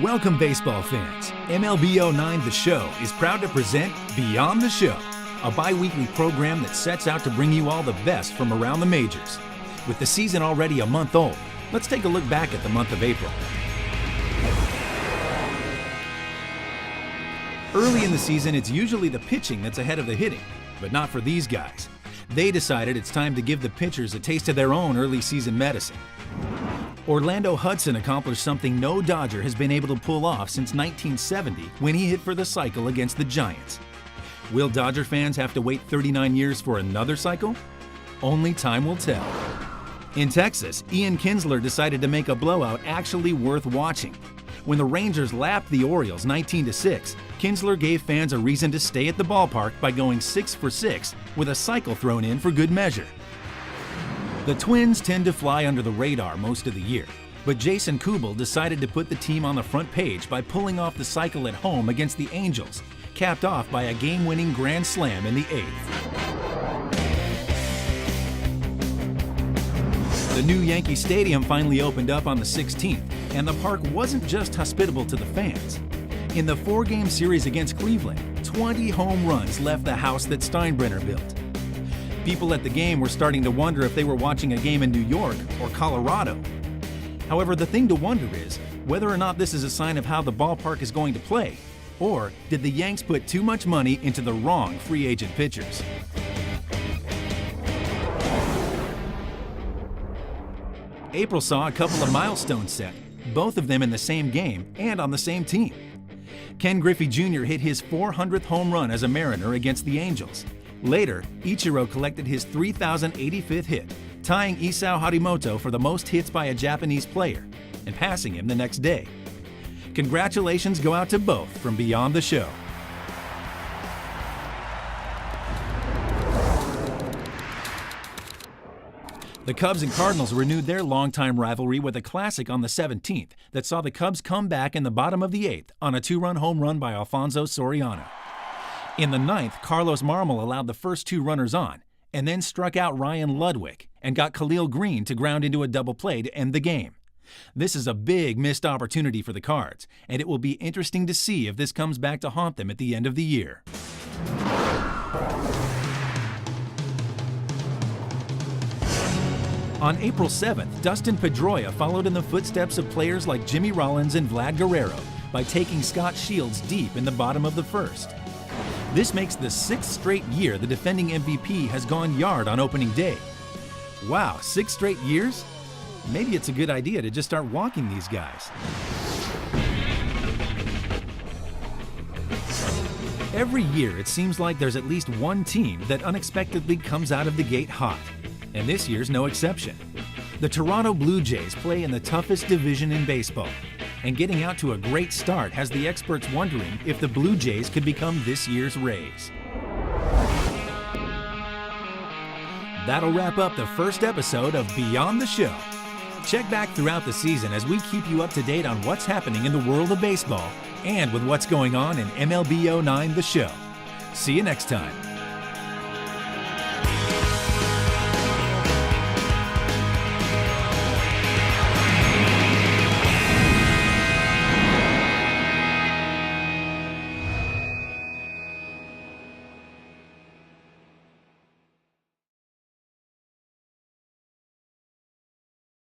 Welcome, baseball fans. MLB09 The Show is proud to present Beyond the Show, a bi-weekly program that sets out to bring you all the best from around the majors. With the season already a month old, let's take a look back at the month of April. Early in the season, it's usually the pitching that's ahead of the hitting, but not for these guys. They decided it's time to give the pitchers a taste of their own early season medicine. Orlando Hudson accomplished something no Dodger has been able to pull off since 1970 when he hit for the cycle against the Giants. Will Dodger fans have to wait 39 years for another cycle? Only time will tell. In Texas, Ian Kinsler decided to make a blowout actually worth watching. When the Rangers lapped the Orioles 19-6, Kinsler gave fans a reason to stay at the ballpark by going 6 for 6 with a cycle thrown in for good measure. The Twins tend to fly under the radar most of the year, but Jason Kubel decided to put the team on the front page by pulling off the cycle at home against the Angels, capped off by a game-winning grand slam in the 8th. The new Yankee Stadium finally opened up on the 16th, and the park wasn't just hospitable to the fans. In the 4-game series against Cleveland, 20 home runs left the house that Steinbrenner built. People at the game were starting to wonder if they were watching a game in New York or Colorado. However, the thing to wonder is whether or not this is a sign of how the ballpark is going to play, or did the Yanks put too much money into the wrong free agent pitchers? April saw a couple of milestones set, both of them in the same game and on the same team. Ken Griffey Jr. hit his 400th home run as a Mariner against the Angels. Later, Ichiro collected his 3,085th hit, tying Isao Harimoto for the most hits by a Japanese player, and passing him the next day. Congratulations go out to both from Beyond the Show. The Cubs and Cardinals renewed their longtime rivalry with a classic on the 17th that saw the Cubs come back in the bottom of the 8th on a 2-run home run by Alfonso Soriano. In the 9th, Carlos Marmol allowed the first 2 runners on, and then struck out Ryan Ludwig and got Khalil Green to ground into a double play to end the game. This is a big missed opportunity for the Cards, and it will be interesting to see if this comes back to haunt them at the end of the year. On April 7th, Dustin Pedroia followed in the footsteps of players like Jimmy Rollins and Vlad Guerrero by taking Scott Shields deep in the bottom of the 1st. This makes the 6th straight year the defending MVP has gone yard on opening day. Wow, 6 straight years? Maybe it's a good idea to just start walking these guys. Every year, it seems like there's at least one team that unexpectedly comes out of the gate hot, and this year's no exception. The Toronto Blue Jays play in the toughest division in baseball, and getting out to a great start has the experts wondering if the Blue Jays could become this year's Rays. That'll wrap up the first episode of Beyond the Show. Check back throughout the season as we keep you up to date on what's happening in the world of baseball and with what's going on in MLB09 The Show. See you next time.